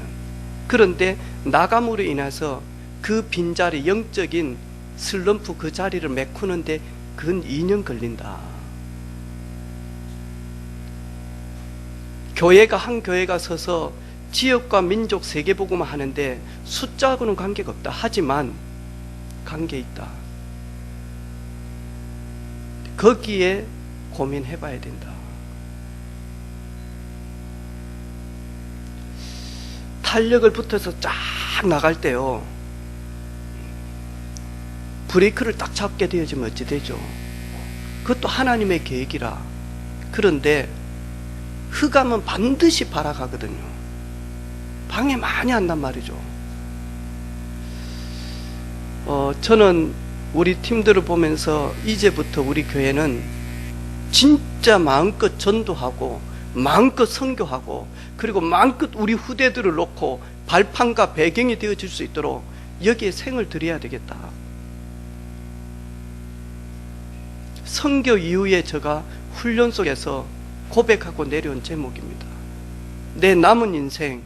그런데 나감으로 인해서 그 빈자리, 영적인 슬럼프 그 자리를 메꾸는데 그건 2년 걸린다. 교회가 한 교회가 서서 지역과 민족 세계복음을 하는데 숫자하고는 관계가 없다. 하지만 관계 있다. 거기에 고민해봐야 된다. 탄력을 붙어서 쫙 나갈 때요, 브레이크를 딱 잡게 되어지면 어찌 되죠? 그것도 하나님의 계획이라. 그런데 흑암은 반드시 발아가거든요. 방해 많이 한단 말이죠. 저는 우리 팀들을 보면서 이제부터 우리 교회는 진짜 마음껏 전도하고 마음껏 선교하고 그리고 마음껏 우리 후대들을 놓고 발판과 배경이 되어질 수 있도록 여기에 생을 들여야 되겠다. 선교 이후에 제가 훈련 속에서 고백하고 내려온 제목입니다. 내 남은 인생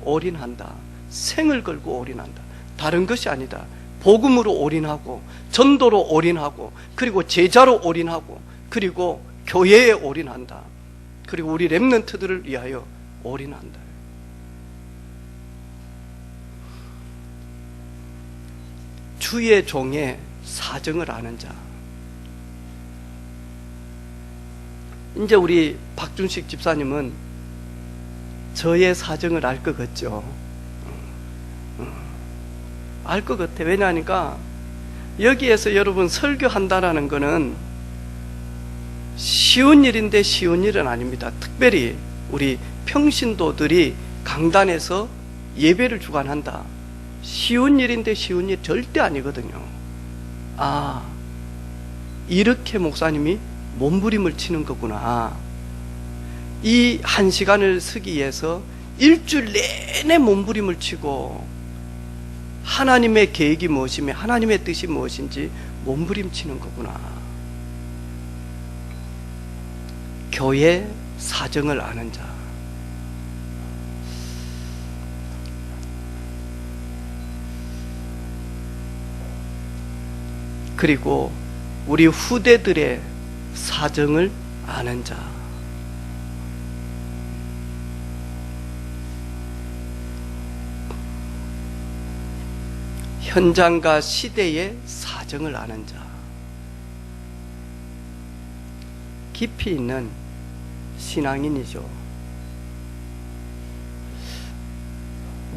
올인한다. 생을 걸고 올인한다. 다른 것이 아니다. 복음으로 올인하고 전도로 올인하고 그리고 제자로 올인하고 그리고 교회에 올인한다. 그리고 우리 렘넌트들을 위하여 올인한다. 주의 종의 사정을 아는 자. 이제 우리 박준식 집사님은 저의 사정을 알 것 같죠. 알 것 같아. 왜냐하니까 여기에서 여러분 설교한다라는 거는 쉬운 일인데 쉬운 일은 아닙니다. 특별히 우리 평신도들이 강단에서 예배를 주관한다. 쉬운 일인데 쉬운 일 절대 아니거든요. 아, 이렇게 목사님이 몸부림을 치는 거구나. 이 1시간을 쓰기 위해서 일주일 내내 몸부림을 치고 하나님의 계획이 무엇이며 하나님의 뜻이 무엇인지 몸부림치는 거구나. 교회 사정을 아는 자. 그리고 우리 후대들의 사정을 아는 자. 현장과 시대의 사정을 아는 자. 깊이 있는 신앙인이죠.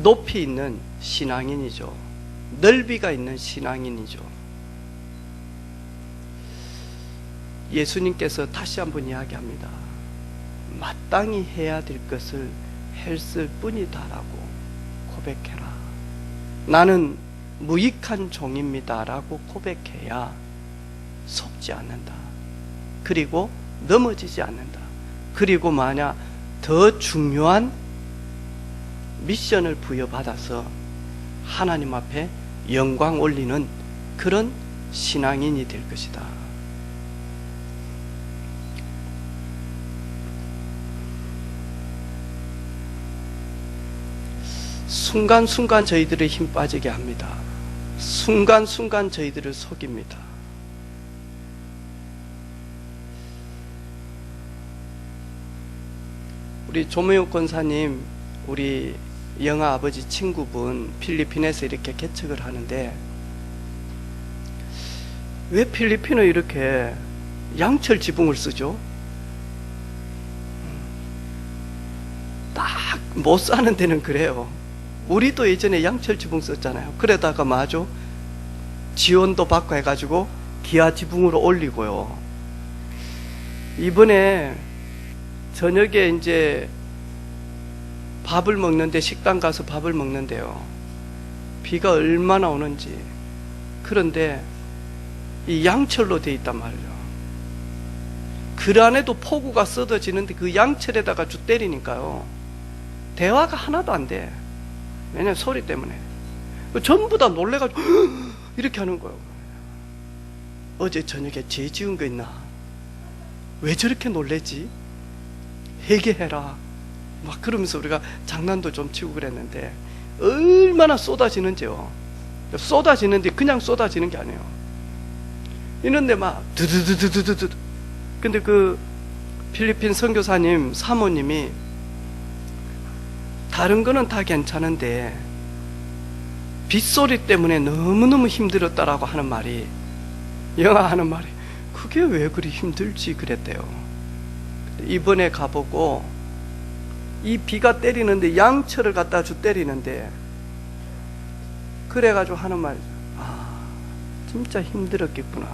높이 있는 신앙인이죠. 넓이가 있는 신앙인이죠. 예수님께서 다시 한번 이야기합니다. 마땅히 해야 될 것을 했을 뿐이다라고 고백해라. 나는 무익한 종입니다 라고 고백해야 속지 않는다. 그리고 넘어지지 않는다. 그리고 만약 더 중요한 미션을 부여받아서 하나님 앞에 영광 올리는 그런 신앙인이 될 것이다. 순간순간 저희들의 힘 빠지게 합니다. 순간순간 저희들을 속입니다. 우리 조명욱 권사님, 우리 영아 아버지 친구분 필리핀에서 이렇게 개척을 하는데, 왜 필리핀은 이렇게 양철 지붕을 쓰죠? 딱 못 사는 데는 그래요. 우리도 예전에 양철 지붕 썼잖아요. 그러다가 마저 지원도 받고 해가지고 기아 지붕으로 올리고요. 이번에 저녁에 이제 밥을 먹는데, 식당 가서 밥을 먹는데요, 비가 얼마나 오는지. 그런데 이 양철로 돼 있단 말이에요. 그 안에도 폭우가 쏟아지는데 그 양철에다가 주 때리니까요, 대화가 하나도 안 돼. 왜냐면 소리 때문에. 전부 다 놀래가지고 이렇게 하는 거예요. 어제 저녁에 죄 지은 거 있나? 왜 저렇게 놀래지? 회개해라. 막 그러면서 우리가 장난도 좀 치고 그랬는데, 얼마나 쏟아지는지요. 쏟아지는데 그냥 쏟아지는 게 아니에요. 이런데 막 두두두두두두. 근데 그 필리핀 선교사님 사모님이 다른 거는 다 괜찮은데 빗소리 때문에 너무너무 힘들었다라고 하는 말이, 영아 하는 말이, 그게 왜 그리 힘들지 그랬대요. 이번에 가보고 이 비가 때리는데 양철을 갖다 주 때리는데, 그래가지고 하는 말, 아 진짜 힘들었겠구나.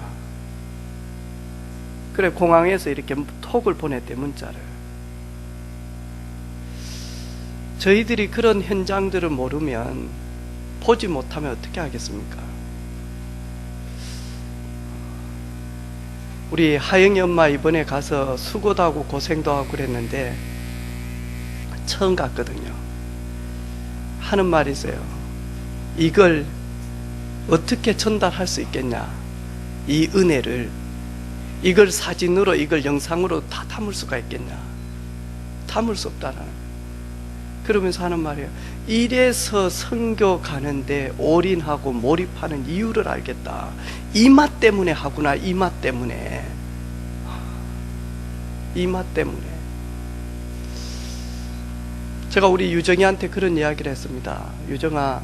그래 공항에서 이렇게 톡을 보냈대, 문자를. 저희들이 그런 현장들을 모르면, 보지 못하면 어떻게 하겠습니까? 우리 하영이 엄마 이번에 가서 수고도 하고 고생도 하고 그랬는데, 처음 갔거든요. 하는 말이 있어요. 이걸 어떻게 전달할 수 있겠냐, 이 은혜를. 이걸 사진으로, 이걸 영상으로 다 담을 수가 있겠냐. 담을 수 없다라는. 그러면서 하는 말이에요. 이래서 선교 가는데 올인하고 몰입하는 이유를 알겠다. 이 맛 때문에 하구나. 이 맛 때문에. 이 맛 때문에. 제가 우리 유정이한테 그런 이야기를 했습니다. 유정아,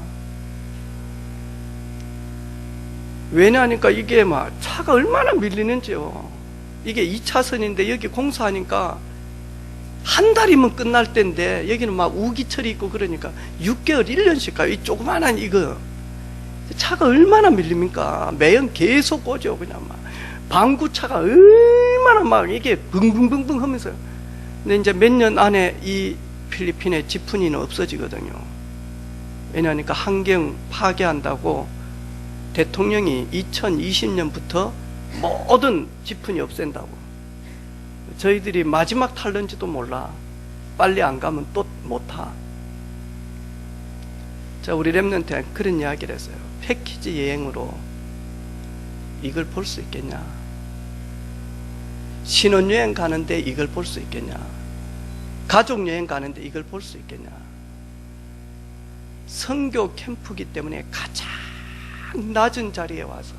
왜냐하니까 이게 막 차가 얼마나 밀리는지요. 이게 2차선인데 여기 공사하니까 한 달이면 끝날 때인데, 여기는 막 우기철이 있고 그러니까 6개월, 1년씩 가요. 이 조그만한 이거. 차가 얼마나 밀립니까? 매연 계속 오죠. 그냥 막. 방구차가 얼마나 막 이게 붕붕붕붕 하면서. 근데 이제 몇 년 안에 이 필리핀의 지프니는 없어지거든요. 왜냐하니까 환경 파괴한다고 대통령이 2020년부터 모든 지프니 없앤다고. 저희들이 마지막 탈는지도 몰라. 빨리 안 가면 또 못 타. 자, 우리 렘넌트한테 그런 이야기를 했어요. 패키지 여행으로 이걸 볼 수 있겠냐? 신혼여행 가는데 이걸 볼 수 있겠냐? 가족여행 가는데 이걸 볼 수 있겠냐? 선교 캠프기 때문에 가장 낮은 자리에 와서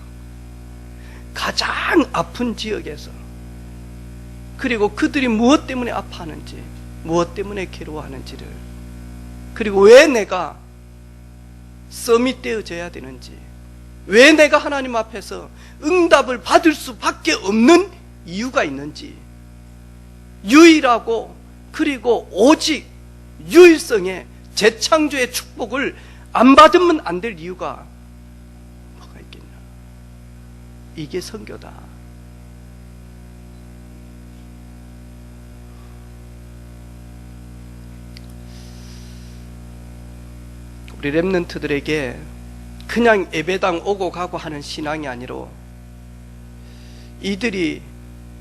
가장 아픈 지역에서, 그리고 그들이 무엇 때문에 아파하는지, 무엇 때문에 괴로워하는지를, 그리고 왜 내가 썸이 떼어져야 되는지, 왜 내가 하나님 앞에서 응답을 받을 수밖에 없는 이유가 있는지, 유일하고 그리고 오직 유일성의 재창조의 축복을 안 받으면 안 될 이유가 뭐가 있겠냐? 이게 선교다. 우리 렘넌트들에게 그냥 예배당 오고 가고 하는 신앙이 아니라, 이들이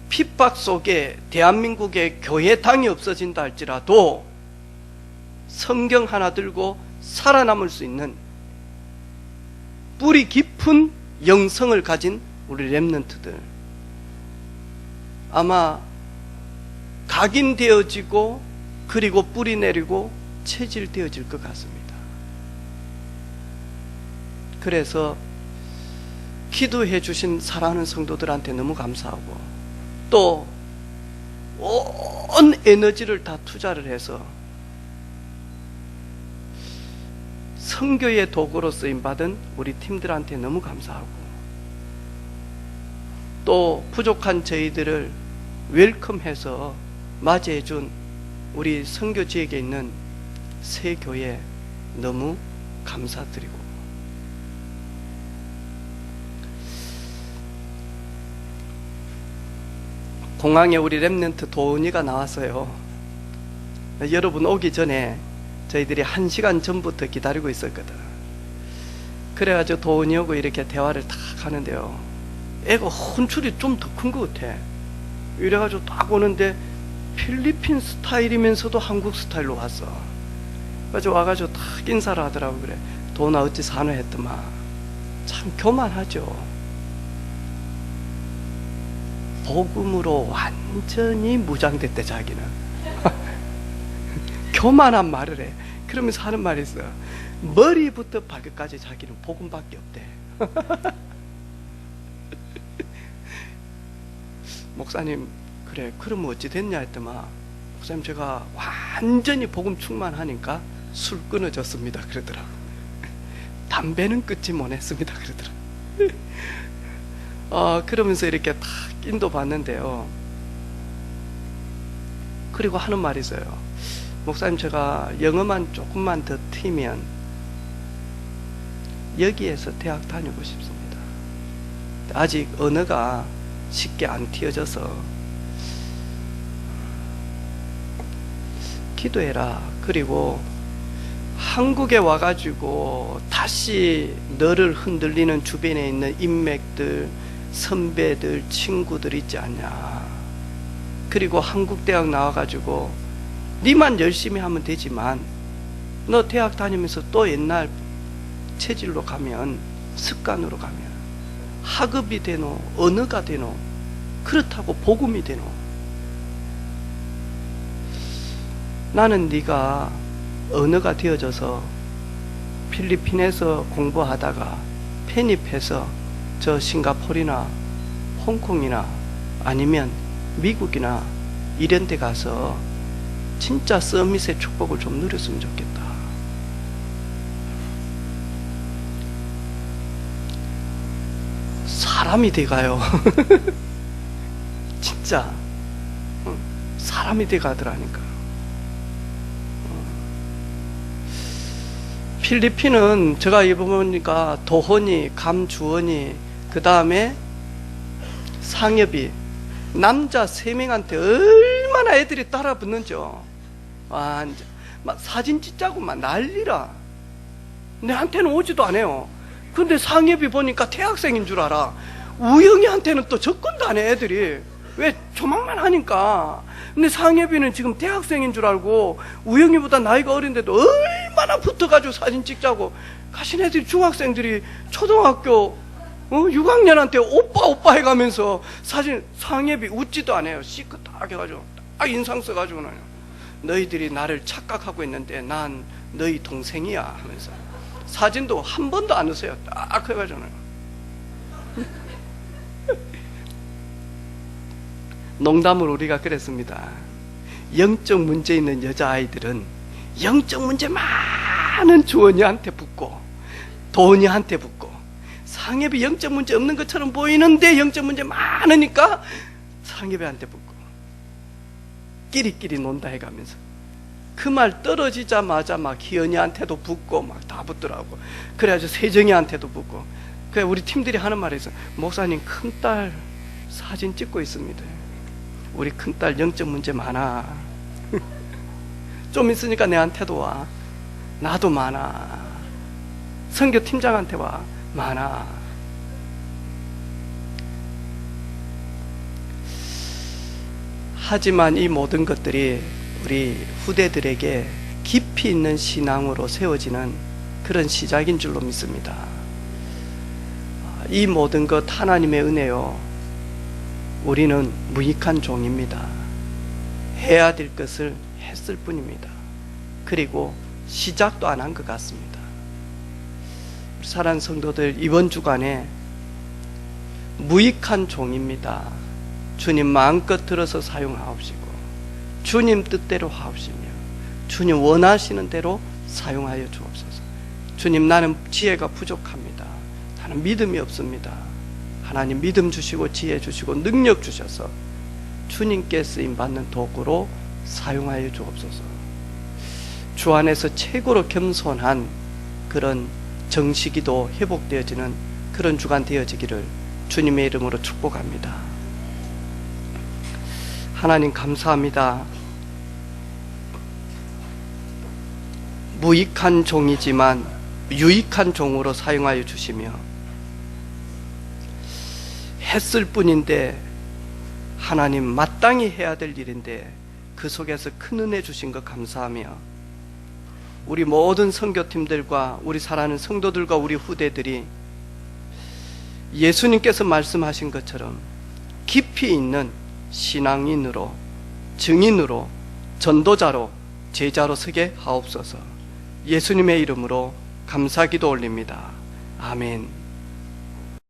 핍박 속에 대한민국의 교회당이 없어진다 할지라도 성경 하나 들고 살아남을 수 있는 뿌리 깊은 영성을 가진 우리 렘넌트들, 아마 각인되어지고 그리고 뿌리 내리고 체질되어질 것 같습니다. 그래서 기도해 주신 사랑하는 성도들한테 너무 감사하고, 또 온 에너지를 다 투자를 해서 선교의 도구로 쓰임받은 우리 팀들한테 너무 감사하고, 또 부족한 저희들을 웰컴해서 맞이해준 우리 선교 지역에 있는 새 교회 너무 감사드리고, 공항에 우리 렘넌트 도은이가 나왔어요. 여러분 오기 전에 저희들이 1시간 전부터 기다리고 있었거든. 그래가지고 도은이 오고 이렇게 대화를 탁 하는데요, 애가 혼쭐이 좀 더 큰 것 같아. 이래가지고 딱 오는데 필리핀 스타일이면서도 한국 스타일로 왔어. 그래서 와가지고 딱 인사를 하더라고. 그래, 도은아 어찌 사노 했더만. 참 교만하죠. 복음으로 완전히 무장됐대 자기는. 교만한 말을 해. 그러면서 하는 말이 있어. 머리부터 발끝까지 자기는 복음밖에 없대. 목사님, 그래 그러면 어찌 됐냐 했더만, 목사님 제가 완전히 복음 충만하니까 술 끊어졌습니다 그러더라고. 담배는 끊지 못했습니다 그러더라고. 그러면서 이렇게 탁 인도 받는데요, 그리고 하는 말이 있어요. 목사님 제가 영어만 조금만 더 트면 여기에서 대학 다니고 싶습니다. 아직 언어가 쉽게 안 튀어져서 기도해라. 그리고 한국에 와가지고 다시 너를 흔들리는 주변에 있는 인맥들, 선배들, 친구들 있지 않냐. 그리고 한국 대학 나와가지고 니만 열심히 하면 되지만 너 대학 다니면서 또 옛날 체질로 가면, 습관으로 가면 학업이 되노, 언어가 되노, 그렇다고 복음이 되노. 나는 네가 언어가 되어져서 필리핀에서 공부하다가 편입해서 저 싱가포르나 홍콩이나 아니면 미국이나 이런 데 가서 진짜 서밋의 축복을 좀 누렸으면 좋겠다. 사람이 돼가요. 진짜 사람이 돼가더라니까. 필리핀은 제가 입어보니까 도혼이, 감주원이, 그 다음에 상엽이, 남자 3명한테 얼마나 애들이 따라 붙는죠. 막 사진 찍자고 막 난리라. 내한테는 오지도 않아요. 근데 상엽이 보니까 대학생인 줄 알아. 우영이한테는 또 접근도 안 해 애들이. 왜? 조망만 하니까. 근데 상혜비는 지금 대학생인 줄 알고 우영이보다 나이가 어린데도 얼마나 붙어가지고 사진 찍자고 가신 애들이, 중학생들이 초등학교 6학년한테 오빠 해가면서 사진, 상혜비 웃지도 안 해요. 시크 딱 해가지고 딱 인상 써가지고는 너희들이 나를 착각하고 있는데 난 너희 동생이야 하면서 사진도 한 번도 안 넣으세요. 딱 해가지고는. 농담으로 우리가 그랬습니다. 영적 문제 있는 여자아이들은 영적 문제 많은 주원이한테 붙고 도은이한테 붙고, 상혜비 영적 문제 없는 것처럼 보이는데 영적 문제 많으니까 상혜비한테 붙고 끼리끼리 논다 해가면서 그 말 떨어지자마자 막 희연이한테도 붙고 막 다 붙더라고. 그래가지고 세정이한테도 붙고. 그래 우리 팀들이 하는 말이 있어. 목사님 큰딸 사진 찍고 있습니다. 우리 큰딸 영적 문제 많아. 좀 있으니까 내한테도 와. 나도 많아. 선교팀장한테 와. 많아. 하지만 이 모든 것들이 우리 후대들에게 깊이 있는 신앙으로 세워지는 그런 시작인 줄로 믿습니다. 이 모든 것 하나님의 은혜요. 우리는 무익한 종입니다. 해야 될 것을 했을 뿐입니다. 그리고 시작도 안 한 것 같습니다. 사랑하는 성도들, 이번 주간에 무익한 종입니다. 주님 마음껏 들어서 사용하옵시고 주님 뜻대로 하옵시며 주님 원하시는 대로 사용하여 주옵소서. 주님, 나는 지혜가 부족합니다. 나는 믿음이 없습니다. 하나님 믿음 주시고 지혜 주시고 능력 주셔서 주님께 쓰임받는 도구로 사용하여 주옵소서. 주 안에서 최고로 겸손한 그런 정식이도 회복되어지는 그런 주간 되어지기를 주님의 이름으로 축복합니다. 하나님 감사합니다. 무익한 종이지만 유익한 종으로 사용하여 주시며 했을 뿐인데 하나님 마땅히 해야 될 일인데 그 속에서 큰 은혜 주신 것 감사하며 우리 모든 선교팀들과 우리 사랑하는 성도들과 우리 후대들이 예수님께서 말씀하신 것처럼 깊이 있는 신앙인으로, 증인으로, 전도자로, 제자로 서게 하옵소서. 예수님의 이름으로 감사기도 올립니다. 아멘.